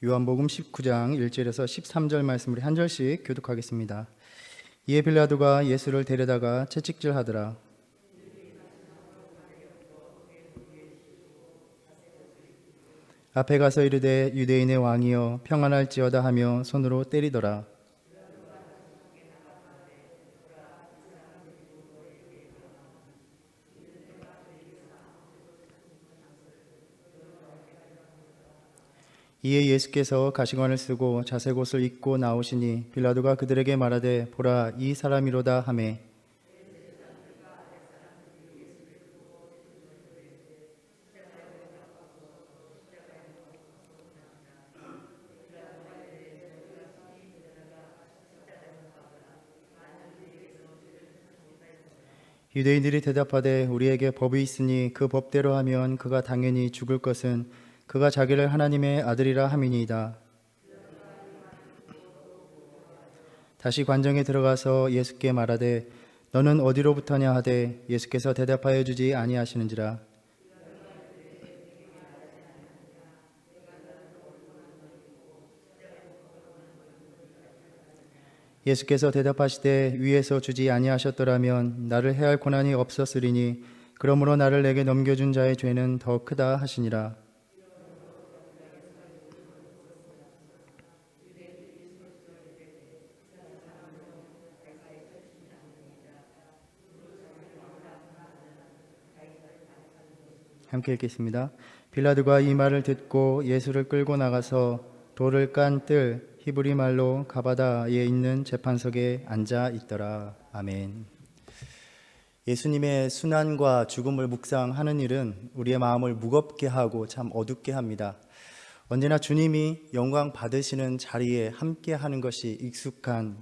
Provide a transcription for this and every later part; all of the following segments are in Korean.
요한복음 19장 1절에서 13절 말씀을 한 절씩 교독하겠습니다. 이에 빌라도가 예수를 데려다가 채찍질하더라. 앞에 가서 이르되 유대인의 왕이여 평안할지어다 하며 손으로 때리더라. 이에 예수께서 가시관을 쓰고 자색옷을 입고 나오시니 빌라도가 그들에게 말하되 보라 이 사람이로다 하매 유대인들이 대답하되 우리에게 법이 있으니 그 법대로 하면 그가 당연히 죽을 것은 그가 자기를 하나님의 아들이라 함이니이다. 다시 관정에 들어가서 예수께 말하되 너는 어디로부터냐 하되 예수께서 대답하여 주지 아니하시는지라. 예수께서 대답하시되 위에서 주지 아니하셨더라면 나를 해할 고난이 없었으리니 그러므로 나를 내게 넘겨준 자의 죄는 더 크다 하시니라. 함께 읽겠습니다. 빌라도가 이 말을 듣고 예수를 끌고 나가서 돌을 깐 뜰 히브리 말로 가바다에 있는 재판석에 앉아 있더라. 아멘. 예수님의 순환과 죽음을 묵상하는 일은 우리의 마음을 무겁게 하고 참 어둡게 합니다. 언제나 주님이 영광 받으시는 자리에 함께 하는 것이 익숙한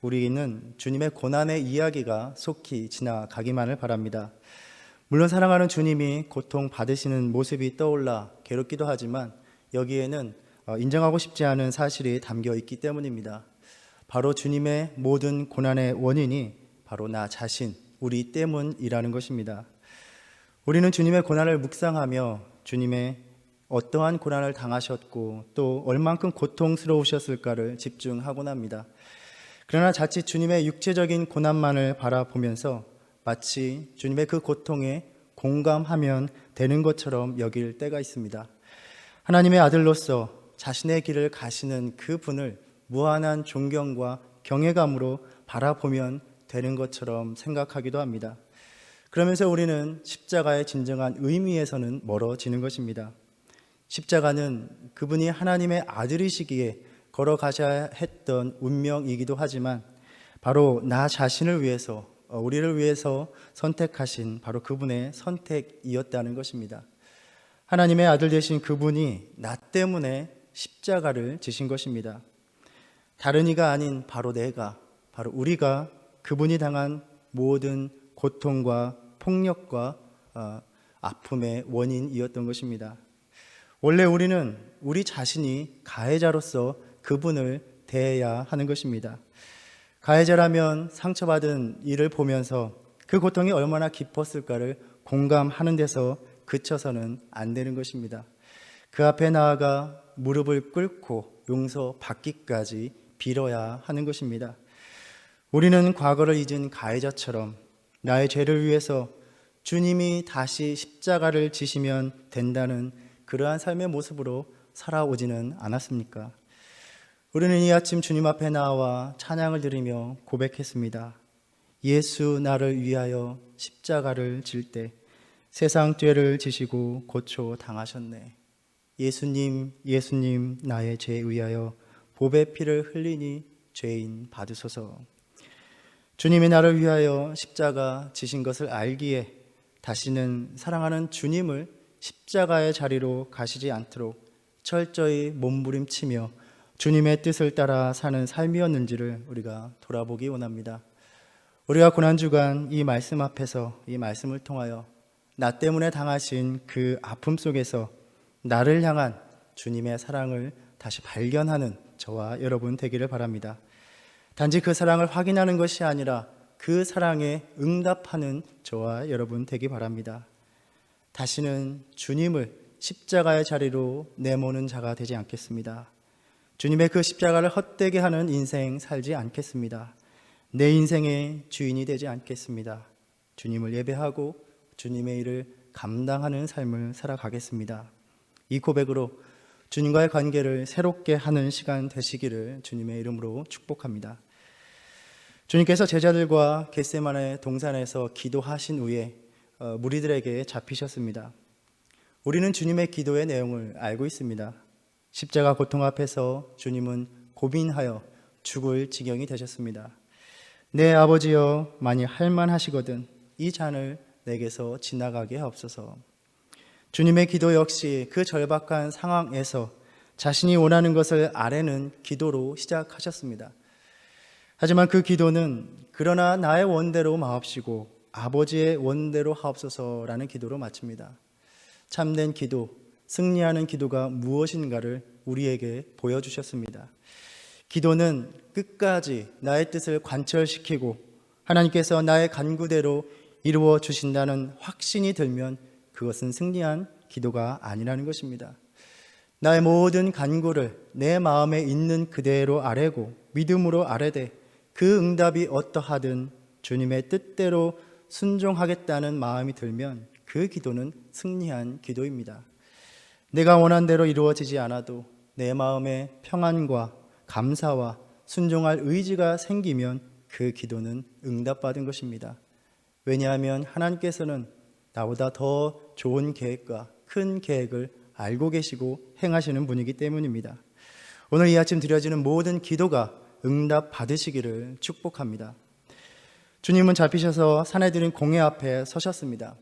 우리는 주님의 고난의 이야기가 속히 지나가기만을 바랍니다. 물론 사랑하는 주님이 고통 받으시는 모습이 떠올라 괴롭기도 하지만 여기에는 인정하고 싶지 않은 사실이 담겨 있기 때문입니다. 바로 주님의 모든 고난의 원인이 바로 나 자신, 우리 때문이라는 것입니다. 우리는 주님의 고난을 묵상하며 주님의 어떠한 고난을 당하셨고 또 얼만큼 고통스러우셨을까를 집중하곤 합니다. 그러나 자칫 주님의 육체적인 고난만을 바라보면서 마치 주님의 그 고통에 공감하면 되는 것처럼 여길 때가 있습니다. 하나님의 아들로서 자신의 길을 가시는 그 분을 무한한 존경과 경외감으로 바라보면 되는 것처럼 생각하기도 합니다. 그러면서 우리는 십자가의 진정한 의미에서는 멀어지는 것입니다. 십자가는 그분이 하나님의 아들이시기에 걸어가셔야 했던 운명이기도 하지만 바로 나 자신을 위해서 우리를 위해서 선택하신 바로 그분의 선택이었다는 것입니다. 하나님의 아들 되신 그분이 나 때문에 십자가를 지신 것입니다. 다른 이가 아닌 바로 내가, 바로 우리가 그분이 당한 모든 고통과 폭력과 아픔의 원인이었던 것입니다. 원래 우리는 우리 자신이 가해자로서 그분을 대해야 하는 것입니다. 가해자라면 상처받은 이를 보면서 그 고통이 얼마나 깊었을까를 공감하는 데서 그쳐서는 안 되는 것입니다. 그 앞에 나아가 무릎을 꿇고 용서받기까지 빌어야 하는 것입니다. 우리는 과거를 잊은 가해자처럼 나의 죄를 위해서 주님이 다시 십자가를 지시면 된다는 그러한 삶의 모습으로 살아오지는 않았습니까? 우리는 이 아침 주님 앞에 나와 찬양을 드리며 고백했습니다. 예수 나를 위하여 십자가를 질 때 세상 죄를 지시고 고초 당하셨네. 예수님, 예수님 나의 죄에 의하여 보배 피를 흘리니 죄인 받으소서. 주님이 나를 위하여 십자가 지신 것을 알기에 다시는 사랑하는 주님을 십자가의 자리로 가시지 않도록 철저히 몸부림치며 주님의 뜻을 따라 사는 삶이었는지를 우리가 돌아보기 원합니다. 우리가 고난주간 이 말씀 앞에서 이 말씀을 통하여 나 때문에 당하신 그 아픔 속에서 나를 향한 주님의 사랑을 다시 발견하는 저와 여러분 되기를 바랍니다. 단지 그 사랑을 확인하는 것이 아니라 그 사랑에 응답하는 저와 여러분 되기 바랍니다. 다시는 주님을 십자가의 자리로 내모는 자가 되지 않겠습니다. 주님의 그 십자가를 헛되게 하는 인생 살지 않겠습니다. 내 인생의 주인이 되지 않겠습니다. 주님을 예배하고 주님의 일을 감당하는 삶을 살아가겠습니다. 이 고백으로 주님과의 관계를 새롭게 하는 시간 되시기를 주님의 이름으로 축복합니다. 주님께서 제자들과 겟세마네 동산에서 기도하신 후에 무리들에게 잡히셨습니다. 우리는 주님의 기도의 내용을 알고 있습니다. 십자가 고통 앞에서 주님은 고민하여 죽을 지경이 되셨습니다. 내 아버지여, 만일 할만하시거든 이 잔을 내게서 지나가게 하옵소서. 주님의 기도 역시 그 절박한 상황에서 자신이 원하는 것을 아뢰는 기도로 시작하셨습니다. 하지만 그 기도는 그러나 나의 원대로 마옵시고 아버지의 원대로 하옵소서라는 기도로 마칩니다. 참된 기도, 승리하는 기도가 무엇인가를 우리에게 보여주셨습니다. 기도는 끝까지 나의 뜻을 관철시키고 하나님께서 나의 간구대로 이루어 주신다는 확신이 들면 그것은 승리한 기도가 아니라는 것입니다. 나의 모든 간구를 내 마음에 있는 그대로 아뢰고 믿음으로 아뢰되 그 응답이 어떠하든 주님의 뜻대로 순종하겠다는 마음이 들면 그 기도는 승리한 기도입니다. 내가 원한 대로 이루어지지 않아도 내 마음에 평안과 감사와 순종할 의지가 생기면 그 기도는 응답받은 것입니다. 왜냐하면 하나님께서는 나보다 더 좋은 계획과 큰 계획을 알고 계시고 행하시는 분이기 때문입니다. 오늘 이 아침 드려지는 모든 기도가 응답 받으시기를 축복합니다. 주님은 잡히셔서 산에 들인 공회 앞에 서셨습니다.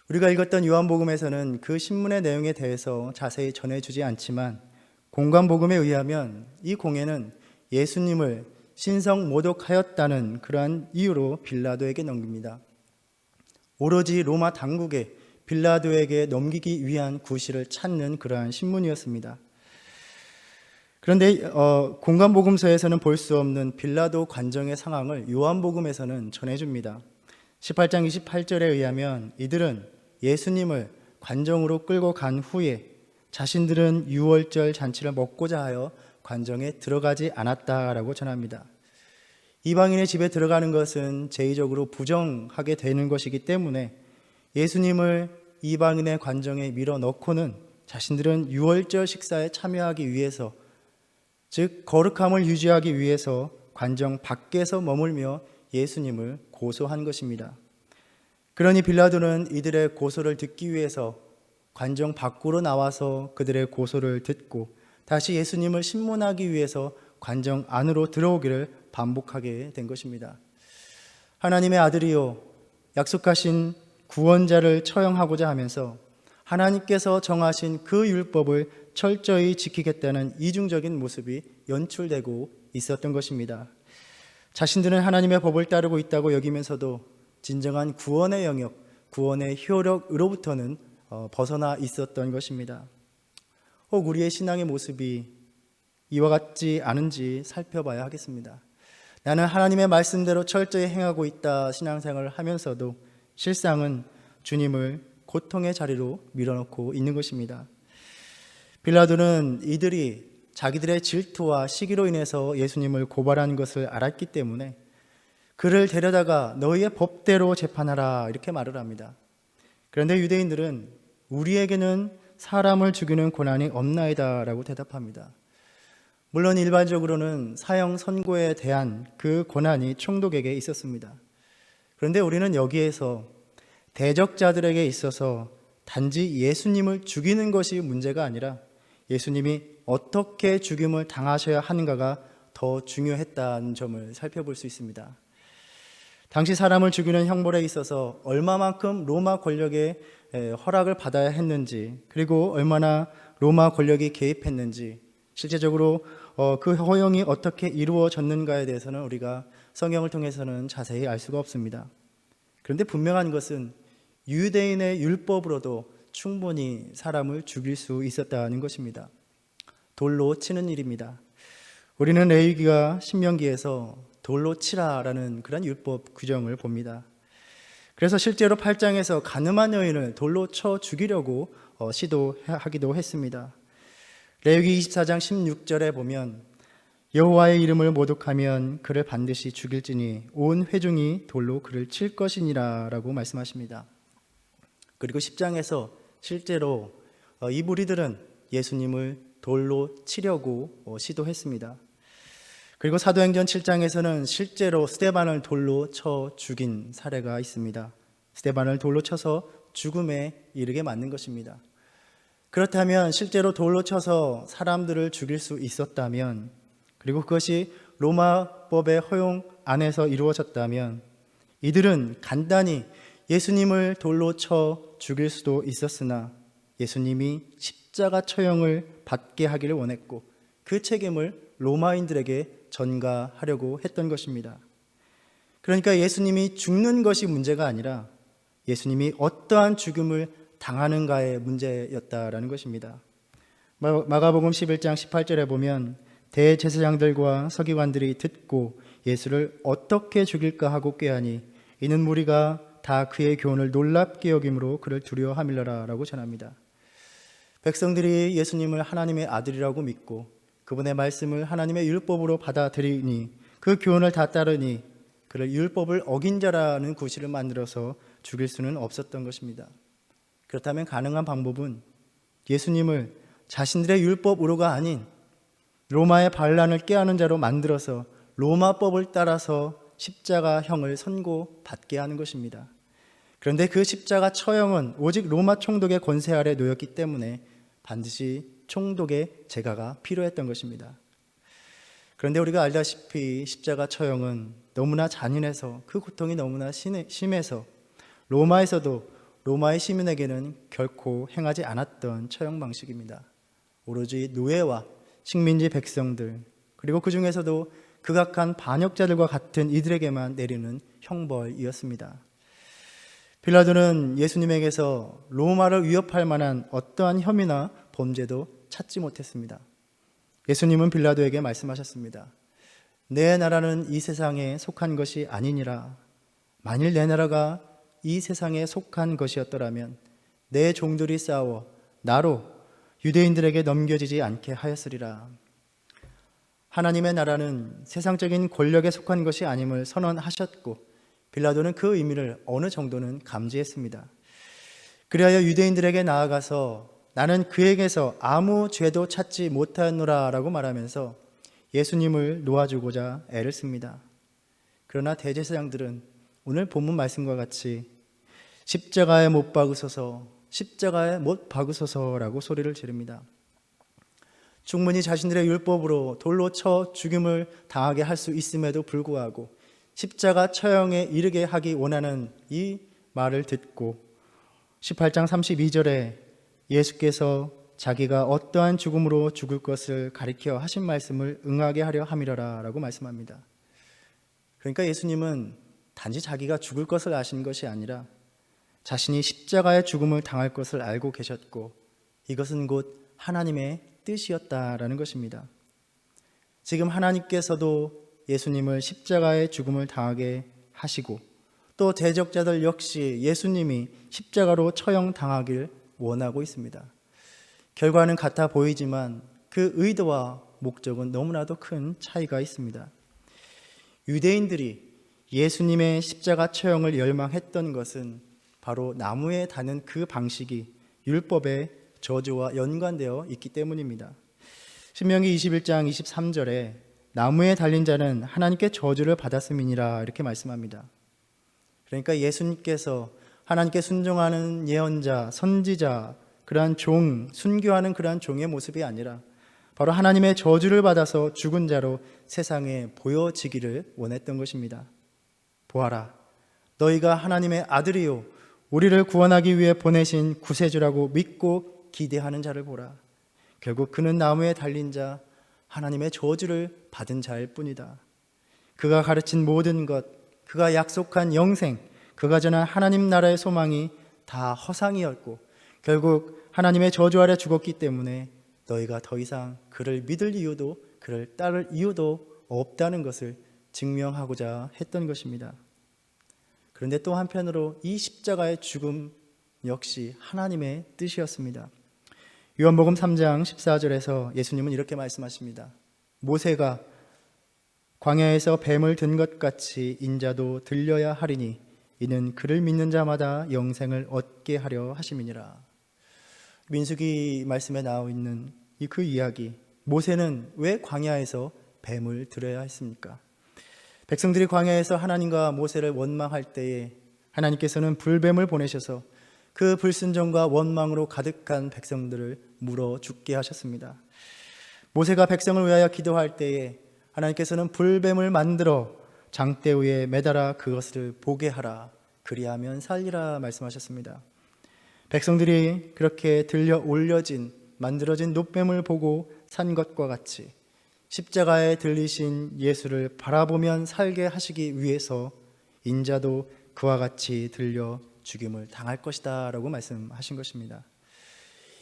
우리가 읽었던 요한복음에서는 그 신문의 내용에 대해서 자세히 전해주지 않지만 공관복음에 의하면 이 공회는 예수님을 신성 모독하였다는 그러한 이유로 빌라도에게 넘깁니다. 오로지 로마 당국에 빌라도에게 넘기기 위한 구실을 찾는 그러한 신문이었습니다. 그런데 공관복음서에서는 볼 수 없는 빌라도 관정의 상황을 요한복음에서는 전해줍니다. 18장 28절에 의하면 이들은 예수님을 관정으로 끌고 간 후에 자신들은 유월절 잔치를 먹고자 하여 관정에 들어가지 않았다라고 전합니다. 이방인의 집에 들어가는 것은 제의적으로 부정하게 되는 것이기 때문에 예수님을 이방인의 관정에 밀어넣고는 자신들은 유월절 식사에 참여하기 위해서, 즉 거룩함을 유지하기 위해서 관정 밖에서 머물며 예수님을 고소한 것입니다. 그러니 빌라도는 이들의 고소를 듣기 위해서 관정 밖으로 나와서 그들의 고소를 듣고 다시 예수님을 신문하기 위해서 관정 안으로 들어오기를 반복하게 된 것입니다. 하나님의 아들이요 약속하신 구원자를 처형하고자 하면서 하나님께서 정하신 그 율법을 철저히 지키겠다는 이중적인 모습이 연출되고 있었던 것입니다. 자신들은 하나님의 법을 따르고 있다고 여기면서도 진정한 구원의 영역, 구원의 효력으로부터는 벗어나 있었던 것입니다. 혹 우리의 신앙의 모습이 이와 같지 않은지 살펴봐야 하겠습니다. 나는 하나님의 말씀대로 철저히 행하고 있다 신앙생활을 하면서도 실상은 주님을 고통의 자리로 밀어넣고 있는 것입니다. 빌라도는 이들이 자기들의 질투와 시기로 인해서 예수님을 고발한 것을 알았기 때문에 그를 데려다가 너희의 법대로 재판하라 이렇게 말을 합니다. 그런데 유대인들은 우리에게는 사람을 죽이는 권한이 없나이다 라고 대답합니다. 물론 일반적으로는 사형 선고에 대한 그 권한이 총독에게 있었습니다. 그런데 우리는 여기에서 대적자들에게 있어서 단지 예수님을 죽이는 것이 문제가 아니라 예수님이 어떻게 죽임을 당하셔야 하는가가 더 중요했다는 점을 살펴볼 수 있습니다. 당시 사람을 죽이는 형벌에 있어서 얼마만큼 로마 권력의 허락을 받아야 했는지, 그리고 얼마나 로마 권력이 개입했는지, 실제적으로 그 허용이 어떻게 이루어졌는가에 대해서는 우리가 성경을 통해서는 자세히 알 수가 없습니다. 그런데 분명한 것은 유대인의 율법으로도 충분히 사람을 죽일 수 있었다는 것입니다. 돌로 치는 일입니다. 우리는 레위기와 신명기에서 돌로 치라라는 그런 율법 규정을 봅니다. 그래서 실제로 8장에서 가늠한 여인을 돌로 쳐 죽이려고 시도하기도 했습니다. 레위기 24장 16절에 보면 여호와의 이름을 모독하면 그를 반드시 죽일지니 온 회중이 돌로 그를 칠 것이니라 라고 말씀하십니다. 그리고 10장에서 실제로 이 무리들은 예수님을 돌로 치려고 시도했습니다. 그리고 사도행전 7장에서는 실제로 스데반을 돌로 쳐 죽인 사례가 있습니다. 스데반을 돌로 쳐서 죽음에 이르게 만든 것입니다. 그렇다면 실제로 돌로 쳐서 사람들을 죽일 수 있었다면, 그리고 그것이 로마법의 허용 안에서 이루어졌다면 이들은 간단히 예수님을 돌로 쳐 죽일 수도 있었으나 예수님이 십자가 처형을 받게 하기를 원했고 그 책임을 로마인들에게 전가하려고 했던 것입니다. 그러니까 예수님이 죽는 것이 문제가 아니라 예수님이 어떠한 죽음을 당하는가의 문제였다라는 것입니다. 마가복음 11장 18절에 보면 대제사장들과 서기관들이 듣고 예수를 어떻게 죽일까 하고 꾀하니 이는 무리가 다 그의 교훈을 놀랍게 여김으로 그를 두려워함이러라 라고 전합니다. 백성들이 예수님을 하나님의 아들이라고 믿고 그분의 말씀을 하나님의 율법으로 받아들이니 그 교훈을 다 따르니 그를 율법을 어긴 자라는 구실을 만들어서 죽일 수는 없었던 것입니다. 그렇다면 가능한 방법은 예수님을 자신들의 율법으로가 아닌 로마의 반란을 꾀하는 자로 만들어서 로마법을 따라서 십자가형을 선고받게 하는 것입니다. 그런데 그 십자가 처형은 오직 로마 총독의 권세 아래 놓였기 때문에 반드시 총독의 제가가 필요했던 것입니다. 그런데 우리가 알다시피 십자가 처형은 너무나 잔인해서 그 고통이 너무나 심해서 로마에서도 로마의 시민에게는 결코 행하지 않았던 처형 방식입니다. 오로지 노예와 식민지 백성들, 그리고 그 중에서도 극악한 반역자들과 같은 이들에게만 내리는 형벌이었습니다. 빌라도는 예수님에게서 로마를 위협할 만한 어떠한 혐의나 범죄도 찾지 못했습니다. 예수님은 빌라도에게 말씀하셨습니다. 내 나라는 이 세상에 속한 것이 아니니라. 만일 내 나라가 이 세상에 속한 것이었더라면 내 종들이 싸워 나로 유대인들에게 넘겨지지 않게 하였으리라. 하나님의 나라는 세상적인 권력에 속한 것이 아님을 선언하셨고 빌라도는 그 의미를 어느 정도는 감지했습니다. 그리하여 유대인들에게 나아가서 나는 그에게서 아무 죄도 찾지 못하노라 라고 말하면서 예수님을 놓아주고자 애를 씁니다. 그러나 대제사장들은 오늘 본문 말씀과 같이 십자가에 못 박으소서, 십자가에 못 박으소서라고 소리를 지릅니다. 충분히 자신들의 율법으로 돌로 쳐 죽임을 당하게 할 수 있음에도 불구하고 십자가 처형에 이르게 하기 원하는 이 말을 듣고 18장 32절에 예수께서 자기가 어떠한 죽음으로 죽을 것을 가리켜 하신 말씀을 응하게 하려 함이러라 라고 말씀합니다. 그러니까 예수님은 단지 자기가 죽을 것을 아신 것이 아니라 자신이 십자가의 죽음을 당할 것을 알고 계셨고 이것은 곧 하나님의 뜻이었다라는 것입니다. 지금 하나님께서도 예수님을 십자가의 죽음을 당하게 하시고 또 대적자들 역시 예수님이 십자가로 처형당하길 원하고 있습니다. 결과는 같아 보이지만 그 의도와 목적은 너무나도 큰 차이가 있습니다. 유대인들이 예수님의 십자가 처형을 열망했던 것은 바로 나무에 다는 그 방식이 율법의 저주와 연관되어 있기 때문입니다. 신명기 21장 23절에 나무에 달린 자는 하나님께 저주를 받았음이니라 이렇게 말씀합니다. 그러니까 예수님께서 하나님께 순종하는 예언자, 선지자, 그러한 종, 순교하는 그러한 종의 모습이 아니라 바로 하나님의 저주를 받아서 죽은 자로 세상에 보여지기를 원했던 것입니다. 보아라, 너희가 하나님의 아들이요 우리를 구원하기 위해 보내신 구세주라고 믿고 기대하는 자를 보라. 결국 그는 나무에 달린 자, 하나님의 저주를 받은 자일 뿐이다. 그가 가르친 모든 것, 그가 약속한 영생, 그가 전한 하나님 나라의 소망이 다 허상이었고 결국 하나님의 저주 아래 죽었기 때문에 너희가 더 이상 그를 믿을 이유도 그를 따를 이유도 없다는 것을 증명하고자 했던 것입니다. 그런데 또 한편으로 이 십자가의 죽음 역시 하나님의 뜻이었습니다. 요한복음 3장 14절에서 예수님은 이렇게 말씀하십니다. 모세가 광야에서 뱀을 든 것 같이 인자도 들려야 하리니 이는 그를 믿는 자마다 영생을 얻게 하려 하심이니라. 민수기 말씀에 나와 있는 그 이야기, 모세는 왜 광야에서 뱀을 들여야 했습니까? 백성들이 광야에서 하나님과 모세를 원망할 때에 하나님께서는 불뱀을 보내셔서 그 불순종과 원망으로 가득한 백성들을 물어 죽게 하셨습니다. 모세가 백성을 위하여 기도할 때에 하나님께서는 불뱀을 만들어 장대 위에 매달아 그것을 보게 하라, 그리하면 살리라 말씀하셨습니다. 백성들이 그렇게 들려 올려진 만들어진 놋뱀을 보고 산 것과 같이 십자가에 들리신 예수를 바라보면 살게 하시기 위해서 인자도 그와 같이 들려 죽임을 당할 것이다 라고 말씀하신 것입니다.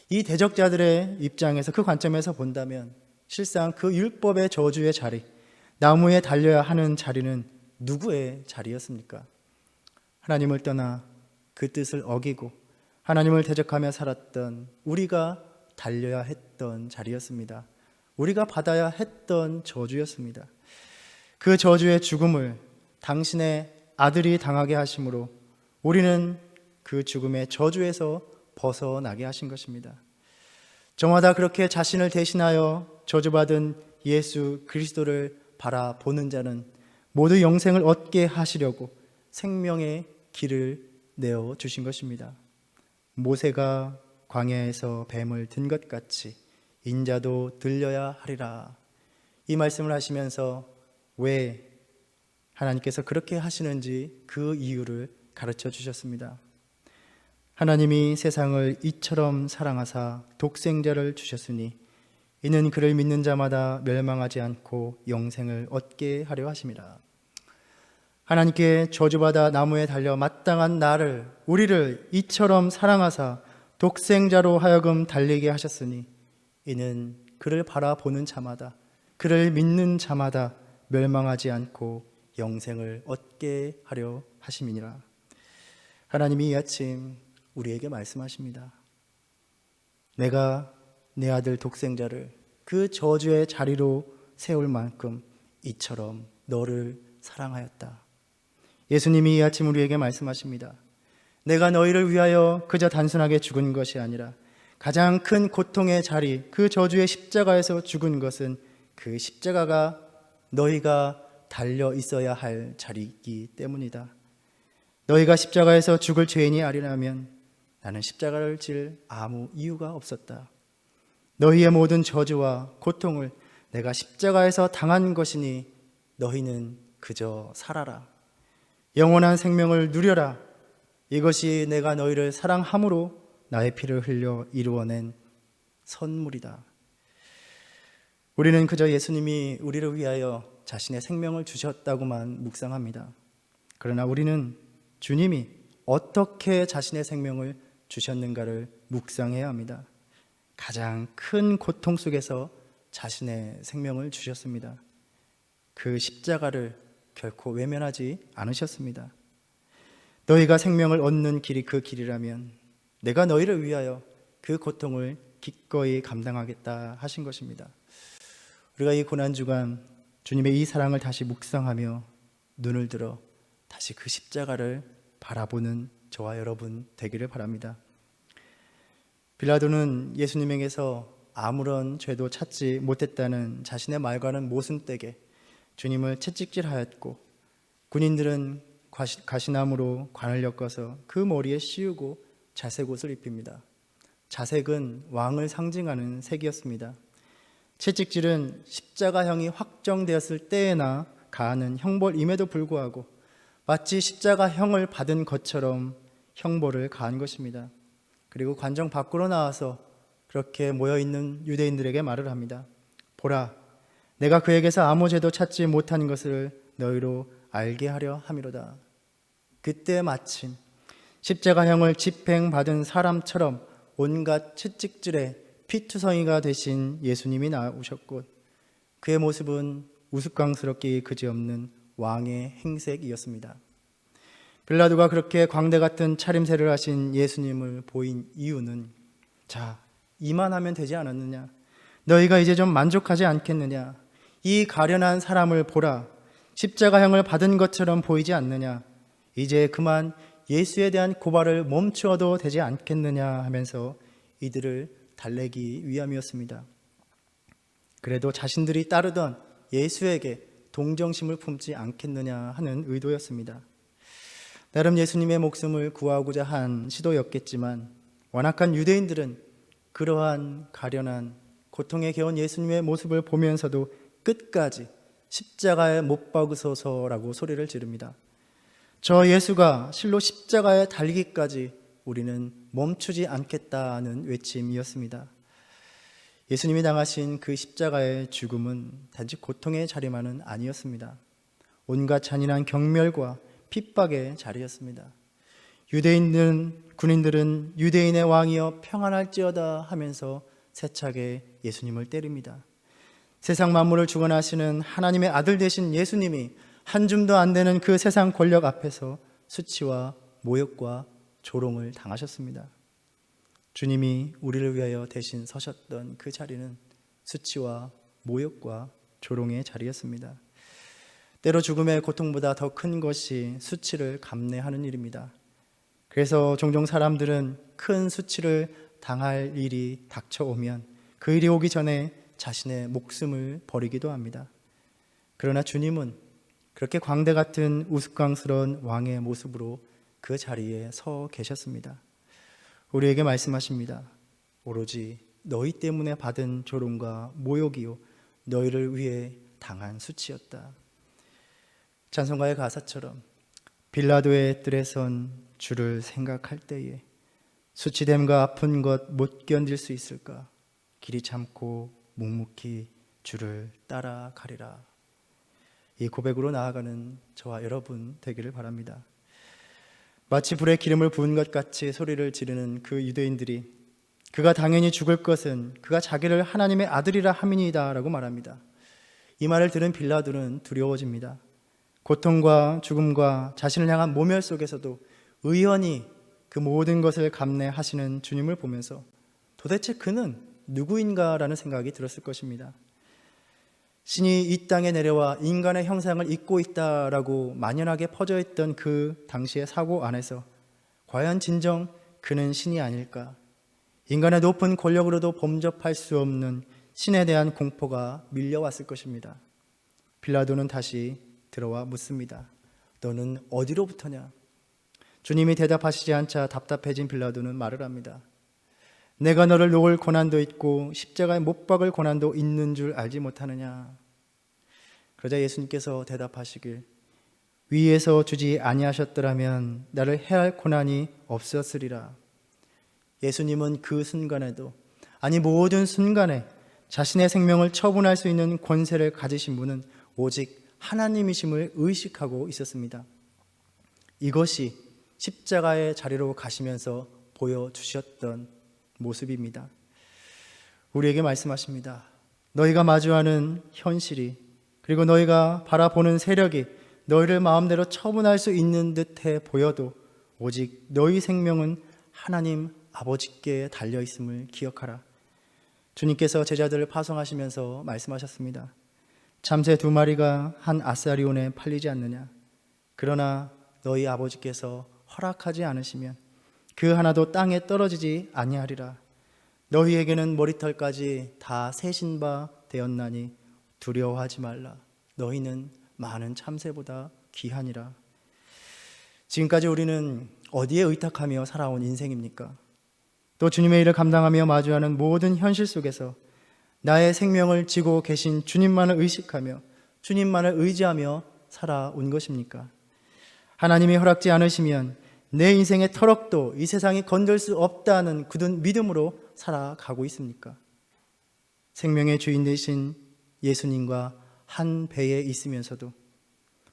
이 대적자들의 입장에서, 그 관점에서 본다면 실상 그 율법의 저주의 자리, 나무에 달려야 하는 자리는 누구의 자리였습니까? 하나님을 떠나 그 뜻을 어기고 하나님을 대적하며 살았던 우리가 달려야 했던 자리였습니다. 우리가 받아야 했던 저주였습니다. 그 저주의 죽음을 당신의 아들이 당하게 하심으로 우리는 그 죽음의 저주에서 벗어나게 하신 것입니다. 저마다 그렇게 자신을 대신하여 저주받은 예수 그리스도를 바라보는 자는 모두 영생을 얻게 하시려고 생명의 길을 내어 주신 것입니다. 모세가 광야에서 뱀을 든 것 같이 인자도 들려야 하리라. 이 말씀을 하시면서 왜 하나님께서 그렇게 하시는지 그 이유를 가르쳐 주셨습니다. 하나님이 세상을 이처럼 사랑하사 독생자를 주셨으니 이는 그를 믿는 자마다 멸망하지 않고 영생을 얻게 하려 하심이라. 하나님께 저주받아 나무에 달려 마땅한 나를, 우리를 이처럼 사랑하사 독생자로 하여금 달리게 하셨으니 이는 그를 바라보는 자마다, 그를 믿는 자마다 멸망하지 않고 영생을 얻게 하려 하심이니라. 하나님이 이 아침 우리에게 말씀하십니다. 내가 내 아들 독생자를 그 저주의 자리로 세울 만큼 이처럼 너를 사랑하였다. 예수님이 이 아침 우리에게 말씀하십니다. 내가 너희를 위하여 그저 단순하게 죽은 것이 아니라 가장 큰 고통의 자리, 그 저주의 십자가에서 죽은 것은 그 십자가가 너희가 달려 있어야 할 자리이기 때문이다. 너희가 십자가에서 죽을 죄인이 아니라면 나는 십자가를 질 아무 이유가 없었다. 너희의 모든 저주와 고통을 내가 십자가에서 당한 것이니 너희는 그저 살아라. 영원한 생명을 누려라. 이것이 내가 너희를 사랑함으로 나의 피를 흘려 이루어낸 선물이다. 우리는 그저 예수님이 우리를 위하여 자신의 생명을 주셨다고만 묵상합니다. 그러나 우리는 주님이 어떻게 자신의 생명을 주셨는가를 묵상해야 합니다. 가장 큰 고통 속에서 자신의 생명을 주셨습니다. 그 십자가를 결코 외면하지 않으셨습니다. 너희가 생명을 얻는 길이 그 길이라면 내가 너희를 위하여 그 고통을 기꺼이 감당하겠다 하신 것입니다. 우리가 이 고난주간 주님의 이 사랑을 다시 묵상하며 눈을 들어 다시 그 십자가를 바라보는 저와 여러분 되기를 바랍니다. 빌라도는 예수님에게서 아무런 죄도 찾지 못했다는 자신의 말과는 모순되게 주님을 채찍질하였고, 군인들은 가시나무로 관을 엮어서 그 머리에 씌우고 자색옷을 입힙니다. 자색은 왕을 상징하는 색이었습니다. 채찍질은 십자가형이 확정되었을 때에나 가하는 형벌임에도 불구하고 마치 십자가형을 받은 것처럼 형벌을 가한 것입니다. 그리고 관정 밖으로 나와서 그렇게 모여있는 유대인들에게 말을 합니다. 보라, 내가 그에게서 아무 죄도 찾지 못한 것을 너희로 알게 하려 함이로다. 그때 마침 십자가형을 집행받은 사람처럼 온갖 채찍질에 피투성이가 되신 예수님이 나오셨고, 그의 모습은 우스꽝스럽기 그지없는 왕의 행색이었습니다. 빌라도가 그렇게 광대 같은 차림새를 하신 예수님을 보인 이유는, 자, 이만하면 되지 않았느냐? 너희가 이제 좀 만족하지 않겠느냐? 이 가련한 사람을 보라. 십자가형을 받은 것처럼 보이지 않느냐? 이제 그만 예수에 대한 고발을 멈추어도 되지 않겠느냐 하면서 이들을 달래기 위함이었습니다. 그래도 자신들이 따르던 예수에게 동정심을 품지 않겠느냐 하는 의도였습니다. 나름 예수님의 목숨을 구하고자 한 시도였겠지만 완악한 유대인들은 그러한 가련한 고통에 겨운 예수님의 모습을 보면서도 끝까지 십자가에 못 박으소서라고 소리를 지릅니다. 저 예수가 실로 십자가에 달기까지 우리는 멈추지 않겠다는 외침이었습니다. 예수님이 당하신 그 십자가의 죽음은 단지 고통의 자리만은 아니었습니다. 온갖 잔인한 경멸과 핍박의 자리였습니다. 군인들은 유대인의 왕이여 평안할지어다 하면서 세차게 예수님을 때립니다. 세상 만물을 주관하시는 하나님의 아들 되신 예수님이 한 줌도 안 되는 그 세상 권력 앞에서 수치와 모욕과 조롱을 당하셨습니다. 주님이 우리를 위하여 대신 서셨던 그 자리는 수치와 모욕과 조롱의 자리였습니다. 때로 죽음의 고통보다 더 큰 것이 수치를 감내하는 일입니다. 그래서 종종 사람들은 큰 수치를 당할 일이 닥쳐오면 그 일이 오기 전에 자신의 목숨을 버리기도 합니다. 그러나 주님은 그렇게 광대 같은 우스꽝스러운 왕의 모습으로 그 자리에 서 계셨습니다. 우리에게 말씀하십니다. 오로지 너희 때문에 받은 조롱과 모욕이요 너희를 위해 당한 수치였다. 찬송가의 가사처럼 빌라도의 뜰에 선 주를 생각할 때에 수치됨과 아픈 것 못 견딜 수 있을까? 길이 참고 묵묵히 주를 따라가리라. 이 고백으로 나아가는 저와 여러분 되기를 바랍니다. 마치 불에 기름을 부은 것 같이 소리를 지르는 그 유대인들이 그가 당연히 죽을 것은 그가 자기를 하나님의 아들이라 함이니이다 라고 말합니다. 이 말을 들은 빌라도는 두려워집니다. 고통과 죽음과 자신을 향한 모멸 속에서도 의연히 그 모든 것을 감내하시는 주님을 보면서 도대체 그는 누구인가라는 생각이 들었을 것입니다. 신이 이 땅에 내려와 인간의 형상을 입고 있다라고 만연하게 퍼져있던 그 당시의 사고 안에서 과연 진정 그는 신이 아닐까? 인간의 높은 권력으로도 범접할 수 없는 신에 대한 공포가 밀려왔을 것입니다. 빌라도는 다시 들어와 묻습니다. 너는 어디로부터냐? 주님이 대답하시지 않자 답답해진 빌라도는 말을 합니다. 내가 너를 놓을 고난도 있고 십자가에 못 박을 고난도 있는 줄 알지 못하느냐? 그러자 예수님께서 대답하시길 위에서 주지 아니하셨더라면 나를 해할 고난이 없었으리라. 예수님은 그 순간에도 아니 모든 순간에 자신의 생명을 처분할 수 있는 권세를 가지신 분은 오직 하나님이심을 의식하고 있었습니다. 이것이 십자가의 자리로 가시면서 보여주셨던 모습입니다. 우리에게 말씀하십니다. 너희가 마주하는 현실이 그리고 너희가 바라보는 세력이 너희를 마음대로 처분할 수 있는 듯해 보여도 오직 너희 생명은 하나님 아버지께 달려있음을 기억하라. 주님께서 제자들을 파송하시면서 말씀하셨습니다. 참새 2마리가 한 아사리온에 팔리지 않느냐? 그러나 너희 아버지께서 허락하지 않으시면 그 하나도 땅에 떨어지지 아니하리라. 너희에게는 머리털까지 다 세신 바 되었나니 두려워하지 말라. 너희는 많은 참새보다 귀하니라. 지금까지 우리는 어디에 의탁하며 살아온 인생입니까? 또 주님의 일을 감당하며 마주하는 모든 현실 속에서 나의 생명을 지고 계신 주님만을 의식하며 주님만을 의지하며 살아온 것입니까? 하나님이 허락지 않으시면 내 인생의 터럭도 이 세상이 건들 수 없다는 굳은 믿음으로 살아가고 있습니까? 생명의 주인 되신 예수님과 한 배에 있으면서도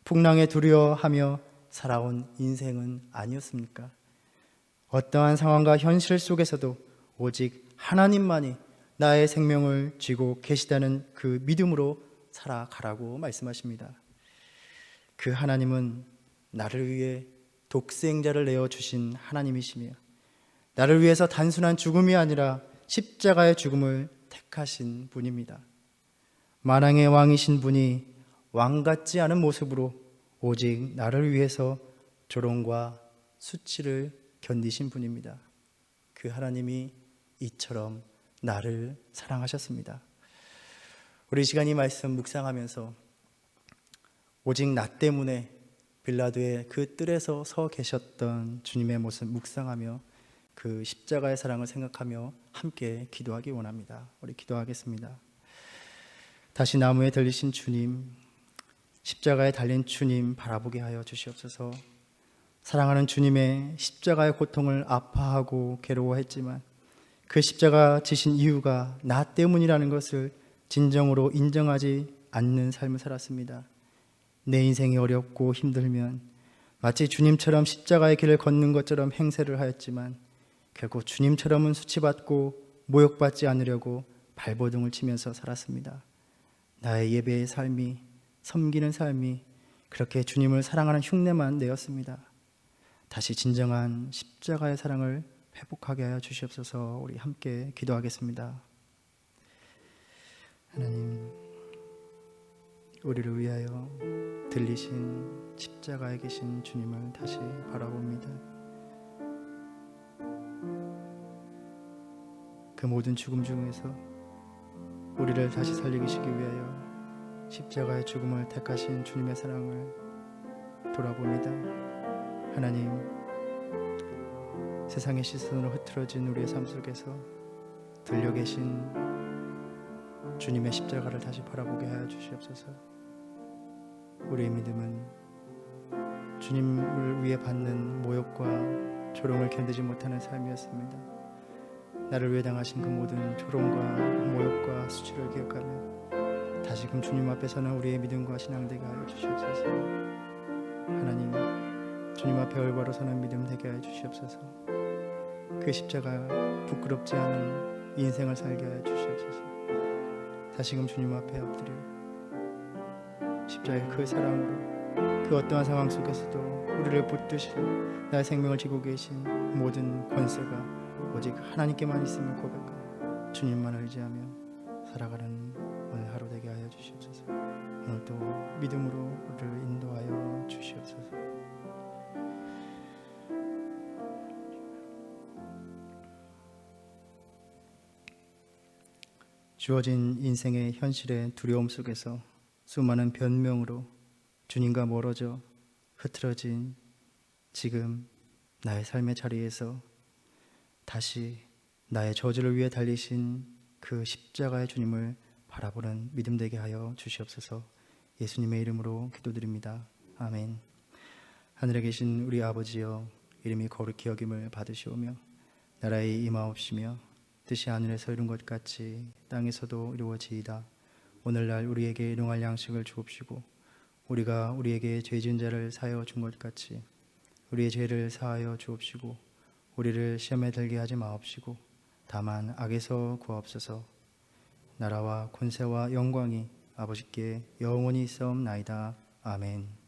풍랑에 두려워하며 살아온 인생은 아니었습니까? 어떠한 상황과 현실 속에서도 오직 하나님만이 나의 생명을 쥐고 계시다는 그 믿음으로 살아가라고 말씀하십니다. 그 하나님은 나를 위해 독생자를 내어주신 하나님이시며 나를 위해서 단순한 죽음이 아니라 십자가의 죽음을 택하신 분입니다. 만왕의 왕이신 분이 왕 같지 않은 모습으로 오직 나를 위해서 조롱과 수치를 견디신 분입니다. 그 하나님이 이처럼 나를 사랑하셨습니다. 우리 시간 이 말씀 묵상하면서 오직 나 때문에 빌라도의 그 뜰에서 서 계셨던 주님의 모습 묵상하며 그 십자가의 사랑을 생각하며 함께 기도하기 원합니다. 우리 기도하겠습니다. 다시 나무에 들리신 주님, 십자가에 달린 주님 바라보게 하여 주시옵소서. 사랑하는 주님의 십자가의 고통을 아파하고 괴로워했지만 그 십자가 지신 이유가 나 때문이라는 것을 진정으로 인정하지 않는 삶을 살았습니다. 내 인생이 어렵고 힘들면 마치 주님처럼 십자가의 길을 걷는 것처럼 행세를 하였지만 결국 주님처럼은 수치받고 모욕받지 않으려고 발버둥을 치면서 살았습니다. 나의 예배의 삶이, 섬기는 삶이 그렇게 주님을 사랑하는 흉내만 내었습니다. 다시 진정한 십자가의 사랑을 회복하게 하여 주시옵소서. 우리 함께 기도하겠습니다. 하나님, 우리를 위하여 들리신 십자가에 계신 주님을 다시 바라봅니다. 그 모든 죽음 중에서 우리를 다시 살리시기 위하여 십자가의 죽음을 택하신 주님의 사랑을 돌아봅니다. 하나님, 세상의 시선으로 흐트러진 우리의 삶 속에서 들려 계신 주님의 십자가를 다시 바라보게 하여 주시옵소서. 우리의 믿음은 주님을 위해 받는 모욕과 조롱을 견디지 못하는 삶이었습니다. 나를 위해 당하신 그 모든 조롱과 모욕과 수치를 기억하며 다시금 주님 앞에서는 우리의 믿음과 신앙 되게 하여 주시옵소서. 하나님, 주님 앞에 올바로 서는 믿음 되게 하여 주시옵소서. 그 십자가 부끄럽지 않은 인생을 살게 하여 주시옵소서. 다시금 주님 앞에 엎드려 십자가의 그 사랑으로 그 어떠한 상황 속에서도 우리를 붙드시고 나의 생명을 지고 계신 모든 권세가 오직 하나님께만 있음을 고백하고 주님만 의지하며 살아가는 오늘 하루 되게 하여 주시옵소서. 오늘도 믿음으로 우리를 인도하여 주시옵소서. 주어진 인생의 현실의 두려움 속에서 수많은 변명으로 주님과 멀어져 흐트러진 지금 나의 삶의 자리에서 다시 나의 저주를 위해 달리신 그 십자가의 주님을 바라보는 믿음 되게 하여 주시옵소서. 예수님의 이름으로 기도드립니다. 아멘. 하늘에 계신 우리 아버지여, 이름이 거룩히 여김을 받으시오며 나라의 임하옵시며 뜻이 하늘에서 이룬 것 같이 땅에서도 이루어지이다. 오늘날 우리에게 일용할 양식을 주옵시고 우리가 우리에게 죄 지은 자를 사하여 준 것 같이 우리의 죄를 사하여 주옵시고 우리를 시험에 들게 하지 마옵시고 다만 악에서 구하옵소서. 나라와 권세와 영광이 아버지께 영원히 있사옵나이다. 아멘.